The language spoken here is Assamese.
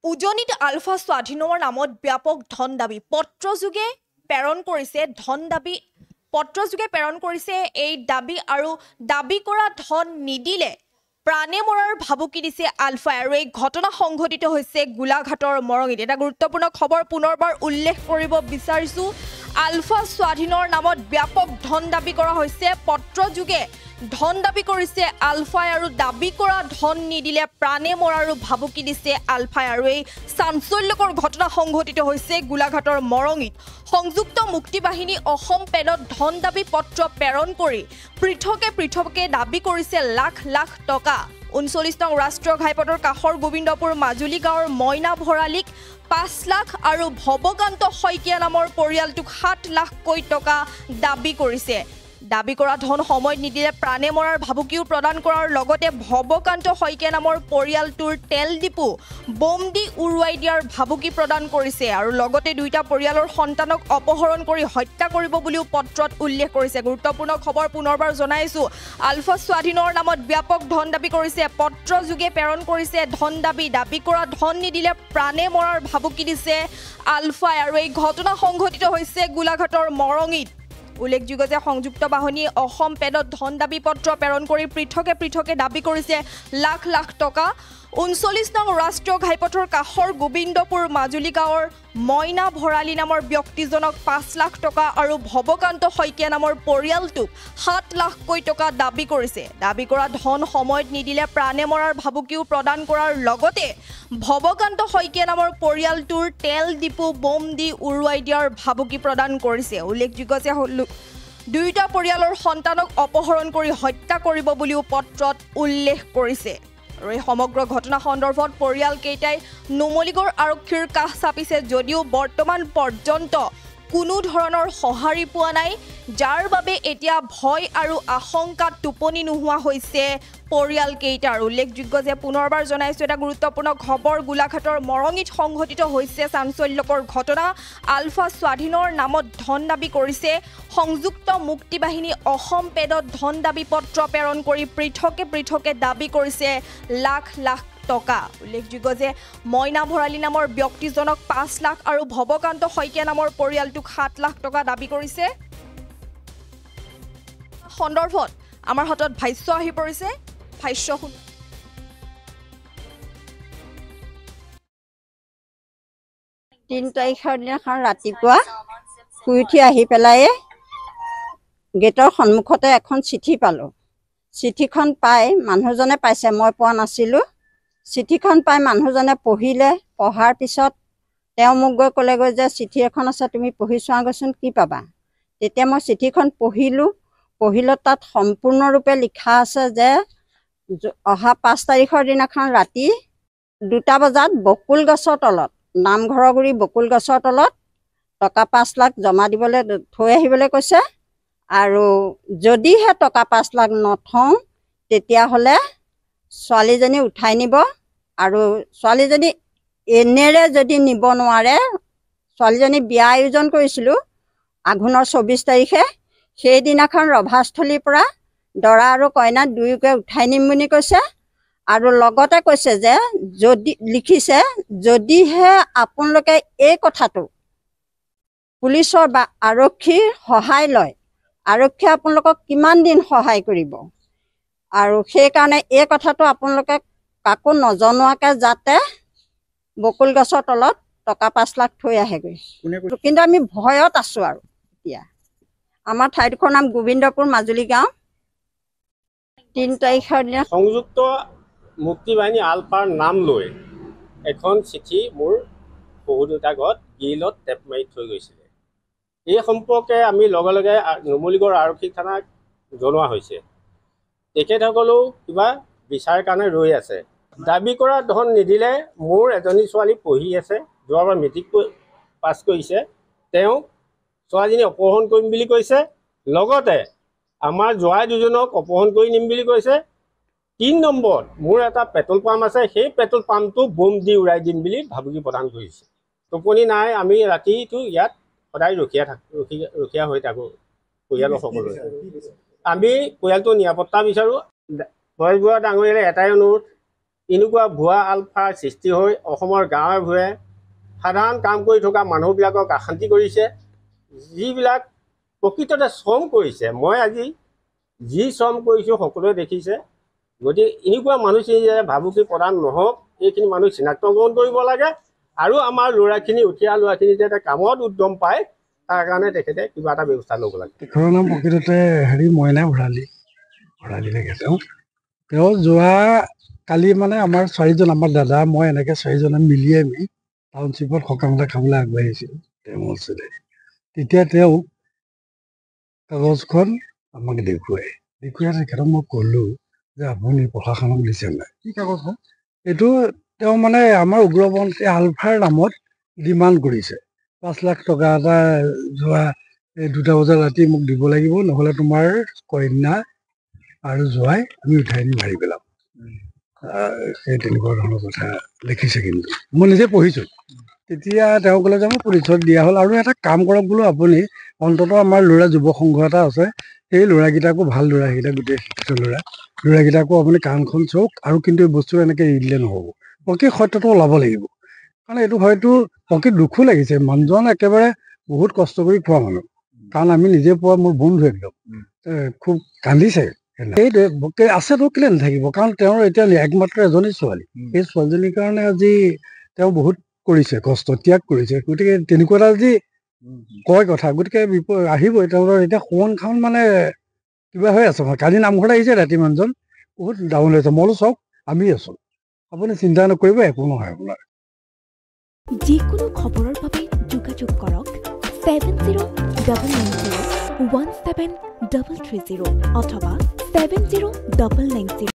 উজনিত আলফা স্বাধীনৰ নামত ব্যাপক ধন দাবী পত্ৰযোগে প্ৰেৰণ কৰিছে এই দাবী আৰু দাবী কৰা ধন নিদিলে প্ৰাণে মৰাৰ ভাবুকি দিছে আলফাই আৰু এই ঘটনা সংঘটিত হৈছে গোলাঘাটৰ মৰঙিত এটা গুৰুত্বপূৰ্ণ খবৰ পুনৰবাৰ উল্লেখ কৰিব বিচাৰিছো আলফা স্বাধীনৰ নামত ব্যাপক ধন দাবী কৰা হৈছে পত্ৰযোগে ধন দাবী কৰিছে আলফাই আৰু দাবী কৰা ধন নিদিলে প্ৰাণে মৰাৰ ভাবুকি দিছে আলফাই আৰু এই চাঞ্চল্যকৰ ঘটনা সংঘটিত হৈছে গোলাঘাটৰ মৰঙিত সংযুক্ত মুক্তি বাহিনী অসম পেডত ধন দাবী পত্ৰ প্ৰেৰণ কৰি পৃথকে দাবী কৰিছে লাখ লাখ টকা ৩৯ নং ৰাষ্ট্ৰীয় ঘাইপথৰ কাষৰ গোবিন্দপুৰ মাজুলী গাঁৱৰ মইনা ভৰালীক ৫ লাখ আৰু ভৱকান্ত শইকীয়া নামৰ পৰিয়ালটোক ৭ লাখকৈ টকা দাবী কৰিছে দাবী কৰা ধন সময়ত নিদিলে প্ৰাণে মৰাৰ ভাবুকিও প্ৰদান কৰাৰ লগতে ভৱকান্ত শইকীয়া নামৰ পৰিয়ালটোৰ তেল ডিপু বম দি উৰুৱাই দিয়াৰ ভাবুকি প্ৰদান কৰিছে আৰু লগতে দুইটা পৰিয়ালৰ সন্তানক অপহৰণ কৰি হত্যা কৰিব বুলিও পত্ৰত উল্লেখ কৰিছে গুৰুত্বপূৰ্ণ খবৰ পুনৰবাৰ জনাইছো আলফা স্বাধীনৰ নামত ব্যাপক ধন দাবী কৰিছে পত্ৰযোগে প্ৰেৰণ কৰিছে ধন দাবী কৰা ধন নিদিলে প্ৰাণে মৰাৰ ভাবুকি দিছে আলফাই আৰু এই ঘটনা সংঘটিত হৈছে গোলাঘাটৰ মৰঙিত উল্লেখযোগ্য যে সংযুক্ত বাহিনীয়ে অসম পেডত ধন দাবী পত্ৰ প্ৰেৰণ কৰি পৃথকে দাবী কৰিছে লাখ লাখ টকা ৩৯ নং ৰাষ্ট্ৰীয় ঘাইপথৰ কাষৰ গোবিন্দপুৰ মাজুলী গাঁৱৰ মইনা ভৰালী নামৰ ব্যক্তিজনক ৫ লাখ টকা আৰু ভৱকান্ত শইকীয়া নামৰ পৰিয়ালটোক ৭ লাখকৈ টকা দাবী কৰিছে দাবী কৰা ধন সময়ত নিদিলে প্ৰাণে মৰাৰ ভাবুকিও প্ৰদান কৰাৰ লগতে ভৱকান্ত শইকীয়া নামৰ পৰিয়ালটোৰ তেল ডিপু বম দি উৰুৱাই দিয়াৰ ভাবুকি প্ৰদান কৰিছে উল্লেখযোগ্য যে দুইটা পৰিয়ালৰ সন্তানক অপহৰণ কৰি হত্যা কৰিব বুলিও পত্ৰত উল্লেখ কৰিছে আৰু এই সমগ্ৰ ঘটনা সন্দৰ্ভত পৰিয়ালকেইটাই নুমলীগড় আৰক্ষীৰ কাষ চাপিছে যদিও বৰ্তমান পৰ্যন্ত কোনো ধৰণৰ সঁহাৰি পোৱা নাই যাৰ বাবে এতিয়া ভয় আৰু আশংকাত টোপনি নোহোৱা হৈছে পৰিয়ালকেইটাৰ উল্লেখযোগ্য যে পুনৰবাৰ জনাইছো এটা গুৰুত্বপূৰ্ণ খবৰ গোলাঘাটৰ মৰঙিত সংঘটিত হৈছে চাঞ্চল্যকৰ ঘটনা আলফা স্বাধীনৰ নামত ধন দাবী কৰিছে সংযুক্ত মুক্তি বাহিনী অসম পেডত ধন দাবী পত্ৰ প্ৰেৰণ কৰি পৃথকে দাবী কৰিছে লাখ লাখ টকা উল্লেখযোগ্য যে মইনা ভৰালী নামৰ ব্যক্তিজনক ৫ লাখ আৰু ভৱকান্ত শইকীয়া নামৰ পৰিয়ালটোক ৭ লাখ টকা দাবী কৰিছে সন্দৰ্ভত আমাৰ হাতত ভাষ্য আহি পৰিছে ভাষ্য ৩ তাৰিখৰ দিনাখন ৰাতিপুৱা শুই উঠি আহি পেলাই গেটৰ সন্মুখতে এখন চিঠি পালোঁ চিঠিখন পাই মানুহজনে পাইছে মই পোৱা নাছিলোঁ চিঠিখন পাই মানুহজনে পঢ়িলে পঢ়াৰ পিছত তেওঁ মোক গৈ ক'লেগৈ যে চিঠি এখন আছে তুমি পঢ়ি চোৱাগৈচোন কি পাবা তেতিয়া মই চিঠিখন পঢ়িলত তাত সম্পূৰ্ণৰূপে লিখা আছে যে অহা ৫ তাৰিখৰ দিনাখন ৰাতি ২টা বজাত বকুল গছৰ তলত নামঘৰৰ গুৰি বকুল গছৰ তলত টকা ৫ লাখ জমা দিবলৈ থৈ আহিবলৈ কৈছে আৰু যদিহে টকা ৫ লাখ নথওঁ তেতিয়াহ'লে ছোৱালীজনী উঠাই নিব আৰু ছোৱালীজনী এনেৰে যদি নিব নোৱাৰে ছোৱালীজনী বিয়া আয়োজন কৰিছিলোঁ আঘোণৰ ২৪ তাৰিখে সেইদিনাখন ৰভাস্থলীৰ পৰা দৰা আৰু কইনা দুয়োকে উঠাই নিম বুলি কৈছে আৰু লগতে কৈছে যে যদি লিখিছে যদিহে আপোনালোকে এই কথাটো পুলিচৰ বা আৰক্ষীৰ সহায় লয় আৰক্ষীয়ে আপোনালোকক কিমান দিন সহায় কৰিব আৰু সেইকাৰণে এই কথাটো আপোনালোকে কাকো নজনোৱাকৈ যাতে বকুল গছৰ তলত টকা ৫ লাখ থৈ আহেগৈ কিন্তু আমি ভয়ত আছোঁ আৰু এতিয়া আমাৰ ঠাইডোখৰ নাম গোবিন্দপুৰ মাজুলী গাঁও ৩ তাৰিখৰ দিনা সংযুক্ত মুক্তি বাহিনী আলফাৰ নাম লৈ এখন চিঠি মোৰ শহুৰ দেউতাকত গিলত টেপ মাৰি থৈ গৈছিলে এই সম্পৰ্কে আমি লগে লগে নুমলীগড় আৰক্ষী থানাক জনোৱা হৈছে তেখেতসকলেও কিবা বিচাৰ কাৰণে ৰৈ আছে দাবী কৰা ধন নিদিলে মোৰ এজনী ছোৱালী পঢ়ি আছে যোৱাবাৰ মেট্ৰিক পাছ কৰিছে তেওঁ ছোৱালীজনী অপহৰণ কৰিম বুলি কৈছে লগতে আমাৰ জোৱাই দুজনক অপহৰণ কৰি নিম বুলি কৈছে ৩ নম্বৰত মোৰ এটা পেট্ৰল পাম্প আছে সেই পেট্ৰল পাম্পটো বম দি উৰাই দিম বুলি ভাবুকি প্ৰদান কৰিছে টোপনি নাই আমি ৰাতিটো ইয়াত সদায় ৰখীয়া হৈ থাকোঁ পৰিয়ালৰ সকলোৱে আমি পৰিয়ালটো নিৰাপত্তা বিচাৰোঁ বয়সবুঢ়া ডাঙৰীয়ালে এটাই অনুৰোধ এনেকুৱা ভুৱা আলফাৰ সৃষ্টি হৈ অসমৰ গাঁৱে ভূঞে সাধাৰণ কাম কৰি থকা মানুহবিলাকক অশান্তি কৰিছে। যিবিলাক প্ৰকৃততে শ্ৰম কৰিছে, মই আজি যি শ্ৰম কৰিছোঁ সকলোৱে দেখিছে। গতিকে এনেকুৱা মানুহখিনি যে ভাবুকি প্ৰদান নহওক, এইখিনি মানুহ চিনাক্তকৰণ কৰিব লাগে আৰু আমাৰ ল'ৰাখিনি উঠি অহা ল'ৰাখিনি যাতে কামত উদ্যম পায় তাৰ কাৰণে তেখেতে কিবা এটা ব্যৱস্থা ল'ব লাগে। তেখেতৰ নাম প্ৰকৃততে মইনা ভৰালী থাকে। তেওঁ যোৱা কালি মানে আমাৰ 4জন, আমাৰ দাদা মই এনেকৈ 4জনে মিলি আমি টাউনশ্বিপত সকাম এটা খাবলৈ আগবাঢ়িছিলোঁ তেওঁ ওচৰতে। তেতিয়া তেওঁ কাগজখন আমাক দেখুৱাই তেখেতক মই ক'লোঁ যে আপুনি প্ৰশাসনক দিছে নাই? কি কাগজখন? এইটো তেওঁ মানে আমাৰ উগ্ৰপন্থী আলফাৰ নামত ডিমাণ্ড কৰিছে 5 লাখ টকা এটা যোৱা 2টা বজাত ৰাতি মোক দিব লাগিব, নহ'লে তোমাৰ কন্যা আৰু জোৱাই আমি উঠাই নি মাৰি পেলাম। সেই তেনেকুৱা ধৰণৰ কথা লিখিছে। কিন্তু মই নিজে পঢ়িছোঁ। তেতিয়া তেওঁ ক'লে যে মই পুলিচত দিয়া হ'ল আৰু এটা কাম কৰক বোলো, আপুনি অন্ততঃ আমাৰ ল'ৰা যুৱ সংঘ এটা আছে, সেই ল'ৰাকেইটাকো ভাল ল'ৰাকেইটা গোটেই শিক্ষিত ল'ৰাকেইটাকো আপুনি কাণখন চাওক আৰু কিন্তু এই বস্তু এনেকৈ এৰি দিলে নহ'ব, প্ৰকৃত সত্যটো ওলাব লাগিব। কাৰণ এইটো হয়তো প্ৰকৃত দুখো লাগিছে। মানুহজন একেবাৰে বহুত কষ্ট কৰি খোৱা মানুহ, কাৰণ আমি নিজে পোৱা মোৰ বন্ধু একদম খুব কান্দিছে। সেইটোৱে আছেতো কেলে নাথাকিব, কাৰণ তেওঁৰ এতিয়া একমাত্ৰ এজনী ছোৱালী। সেই ছোৱালীজনীৰ কাৰণে আজি তেওঁ বহুত কৰিছে, কষ্ট ত্যাগ কৰিছে। গতিকে তেনেকুৱা এটা যি কয় কথা, গতিকে আহিবই। তেওঁলোকৰ এতিয়া সোৱণ খাওন মানে কিবা হৈ আছে। কালি নামঘৰত আহিছে ৰাতি মানুহজন বহুত ডাউন হৈছে। মই বোলো চাওক আমি আছোঁ, আপুনি চিন্তা নকৰিব, একো নহয় আপোনাৰ। যিকোনো খবৰৰ বাবে যোগাযোগ কৰক 7099017330 অথবা 7099